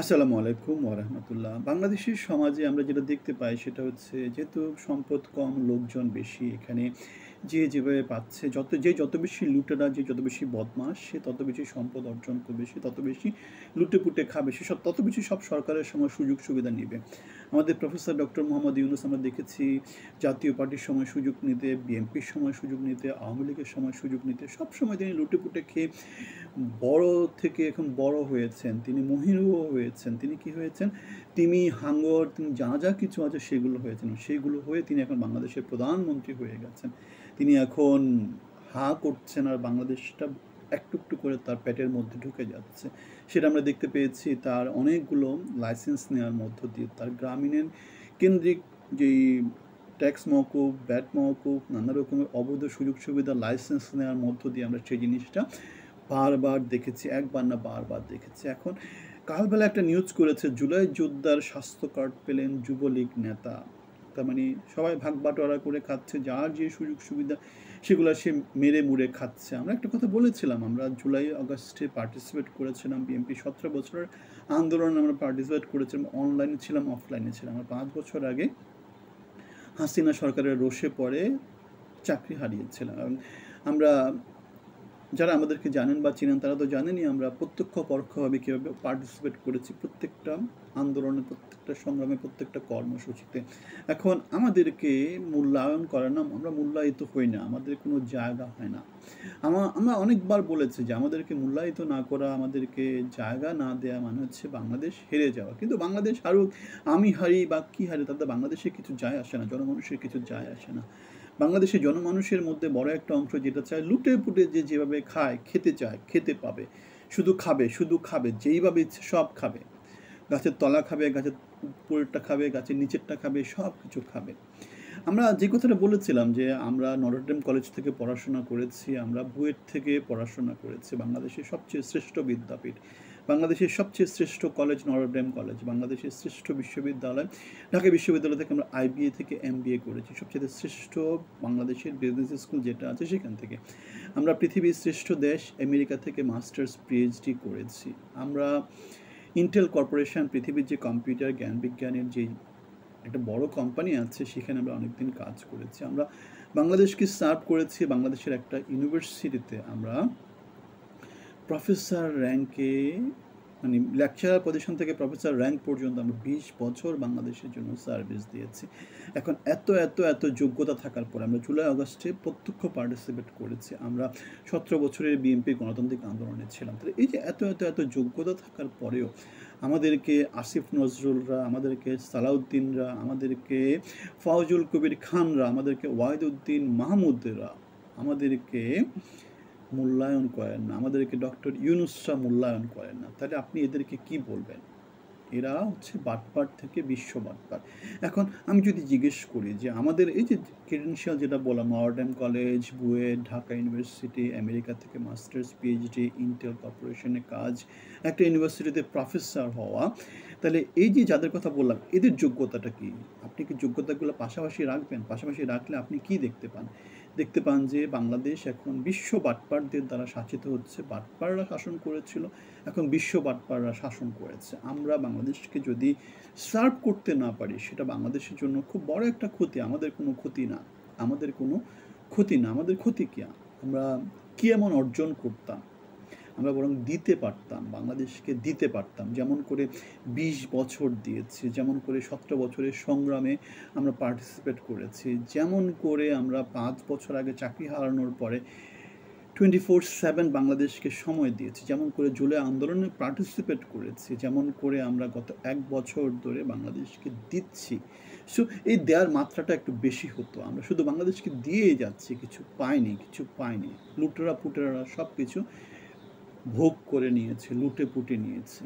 আসসালামু আলাইকুম ওয়া রাহমাতুল্লাহ। বাংলাদেশের সমাজে আমরা যেটা দেখতে পাই সেটা হচ্ছে যেহেতু সম্পদ কম, লোকজন বেশি এখানে যে যেভাবে পাচ্ছে যত বেশি লুটেরা, যে যত বেশি বদমাশ সে তত বেশি সম্পদ অর্জন করবে, সে তত বেশি লুটে-পুটে খাবে, সে তত বেশি সব সরকারের সময় সুযোগ সুবিধা নিবে। আমাদের প্রফেসর ডক্টর মোহাম্মদ ইউনূস আমরা দেখেছি জাতীয় পার্টির সময় সুযোগ নিতে, বিএনপির সময় সুযোগ নিতে, আওয়ামী লীগের সময় সুযোগ নিতে, সবসময় তিনি লুটে-পুটে খেয়ে বড় থেকে এখন বড় হয়েছেন, তিনি মহিরুহ হয়েছেন, তিনি কি হয়েছেন? তিমি, হাঙ্গর, তিনি যা কিছু আছে সেগুলো হয়েছেন। সেগুলো হয়ে তিনি এখন বাংলাদেশের প্রধানমন্ত্রী হয়ে গেছেন। তিনি এখন হা করছেন আর বাংলাদেশটা একটু, একটু করে তার পেটের মধ্যে ঢুকে যাচ্ছে। সেটা আমরা দেখতে পেয়েছি তার অনেকগুলো লাইসেন্স নেওয়ার মধ্য দিয়ে, তার গ্রামীণের কেন্দ্রিক যেই ট্যাক্স মওকুফ, ভ্যাট মওকুফ, নানা রকমের অবৈধ সুযোগ সুবিধা লাইসেন্স নেওয়ার মধ্য দিয়ে আমরা সেই জিনিসটা বারবার দেখেছি, একবার না বারবার দেখেছি। এখন কালবেলা একটা নিউজ করেছে, জুলাই যোদ্ধার স্বাস্থ্য কার্ড পেলেন যুবলীগ নেতা। তার মানে সবাই ভাগ বাটোয়ারা করে খাচ্ছে, যার যে সুযোগ সুবিধা সেগুলো সে মেরে মুড়ে খাচ্ছে। আমরা একটা কথা বলেছিলাম, আমরা জুলাই আগস্টে পার্টিসিপেট করেছিলাম, বিএনপি 17 বছরের আন্দোলনে আমরা পার্টিসিপেট করেছিলাম, অনলাইনে ছিলাম, অফলাইনে ছিলাম। আমরা 5 বছর আগে হাসিনা সরকারের রোষে পড়ে চাকরি হারিয়েছিলাম। আমরা যারা আমাদেরকে জানেন বা চিনেন তারা তো জানেনই আমরা প্রত্যক্ষ পরোক্ষভাবে কীভাবে পার্টিসিপেট করেছি প্রত্যেকটা আন্দোলনে, প্রত্যেকটা সংগ্রামে, প্রত্যেকটা কর্মসূচিতে। এখন আমাদেরকে মূল্যায়ন করে না, আমরা মূল্যায়িত হই না, আমাদের কোনো জায়গা হয় না। আমরা অনেকবার বলেছি যে আমাদেরকে মূল্যায়িত না করা, আমাদেরকে জায়গা না দেওয়া মানে হচ্ছে বাংলাদেশ হেরে যাওয়া। কিন্তু বাংলাদেশ হারুক, আমি হারি বা কী হারি, তাতে বাংলাদেশে কিছু যায় আসে না, জনমানুষের কিছু যায় আসে না। বাংলাদেশের জনমানুষের মধ্যে বড় একটা অংশ যেটা চায় লুটে পুটে যেভাবে খায়, খেতে চায়, খেতে পাবে, শুধু খাবে, যেইভাবে ইচ্ছে সব খাবে। গাছের তলা খাবে, গাছের উপরেরটা খাবে, গাছের নিচেরটা খাবে, সব কিছু খাবে। আমরা যে কথাটা বলেছিলাম যে আমরা নটরডেম কলেজ থেকে পড়াশোনা করেছি, আমরা বুয়েট থেকে পড়াশোনা করেছি, বাংলাদেশের সবচেয়ে শ্রেষ্ঠ বিদ্যাপীঠ, বাংলাদেশের সবচেয়ে শ্রেষ্ঠ কলেজ নটরডেম কলেজ, বাংলাদেশের শ্রেষ্ঠ বিশ্ববিদ্যালয় ঢাকা বিশ্ববিদ্যালয় থেকে আমরা আইবিএ থেকে এমবিএ করেছি, সবচেয়ে শ্রেষ্ঠ বাংলাদেশের বিজনেস স্কুল যেটা আছে সেখান থেকে। আমরা পৃথিবীর শ্রেষ্ঠ দেশ আমেরিকা থেকে মাস্টার্স পিএইচডি করেছি। আমরা ইন্টেল কর্পোরেশন, পৃথিবীর যে কম্পিউটার জ্ঞান বিজ্ঞানের যে একটা বড় কোম্পানি আছে সেখানে আমরা অনেকদিন কাজ করেছি। আমরা বাংলাদেশকে সার্ভ করেছি, বাংলাদেশের একটা ইউনিভার্সিটিতে আমরা প্রফেসর র্যাঙ্কে, মানে লেকচারার পজিশন থেকে প্রফেসর র্যাঙ্ক পর্যন্ত আমরা 20 বছর বাংলাদেশের জন্য সার্ভিস দিয়েছি। এখন এত যোগ্যতা থাকার পরে আমরা জুলাই আগস্টে প্রত্যক্ষ পার্টিসিপেট করেছি, আমরা 17 বছরের বিএনপি গণতান্ত্রিক আন্দোলনে ছিলাম। তাহলে এই যে এত যোগ্যতা থাকার পরেও আমাদেরকে আসিফ নজরুলরা, আমাদেরকে সালাউদ্দিনরা, আমাদেরকে ফজল কবির খানরা, আমাদেরকে ওয়াহিদউদ্দিন মাহমুদরা আমাদেরকে মূল্যায়ন করেন না, আমাদেরকে ডক্টর ইউনূসরা মূল্যায়ন করেন না। তাহলে আপনি এদেরকে কি বলবেন? এরা হচ্ছে বাটপার থেকে বিশ্ব বাটপার। এখন আমি যদি জিজ্ঞেস করি যে আমাদের এই যে ক্রেডেনশিয়াল যেটা বললাম, Notre Dame college, BUET, Dhaka university, America থেকে মাস্টার্স পিএইচডি, ইন্টেল কর্পোরেশনে কাজ, একটা ইউনিভার্সিটিতে প্রফেসর হওয়া, তাহলে এই যে যাদের কথা বললাম এদের যোগ্যতাটা কি? আপনি কি যোগ্যতাগুলো পাশাপাশি রাখবেন? পাশাপাশি রাখলে আপনি কি দেখতে পান? দেখতে পান যে বাংলাদেশ এখন বিশ্ব বাটপারদের দ্বারা শাসিত হচ্ছে। বাটপাররা শাসন করেছিল, এখন বিশ্ব বাটপাররা শাসন করেছে। আমরা বাংলাদেশকে যদি সার্ভ করতে না পারি সেটা বাংলাদেশের জন্য খুব বড় একটা ক্ষতি। আমাদের কোনো ক্ষতি না, আমাদের কোনো ক্ষতি না, আমাদের ক্ষতি কী? আমরা কী এমন অর্জন করতাম? আমরা বরং দিতে পারতাম, বাংলাদেশকে দিতে পারতাম। যেমন করে 20 বছর দিয়েছি, যেমন করে 17 বছরের সংগ্রামে আমরা পার্টিসিপেট করেছি, যেমন করে আমরা 5 বছর আগে চাকরি হারানোর পরে 24/7 বাংলাদেশকে সময় দিয়েছি, যেমন করে জুলাই আন্দোলনে পার্টিসিপেট করেছি, যেমন করে আমরা গত 1 বছর ধরে বাংলাদেশকে দিচ্ছি। সো এই দেওয়ার মাত্রাটা একটু বেশি হতো। আমরা শুধু বাংলাদেশকে দিয়েই যাচ্ছি, কিছু পাইনি। লুটেরা পুটেরা সব কিছু ভোগ করে নিয়েছে, লুটে পুটে নিয়েছে।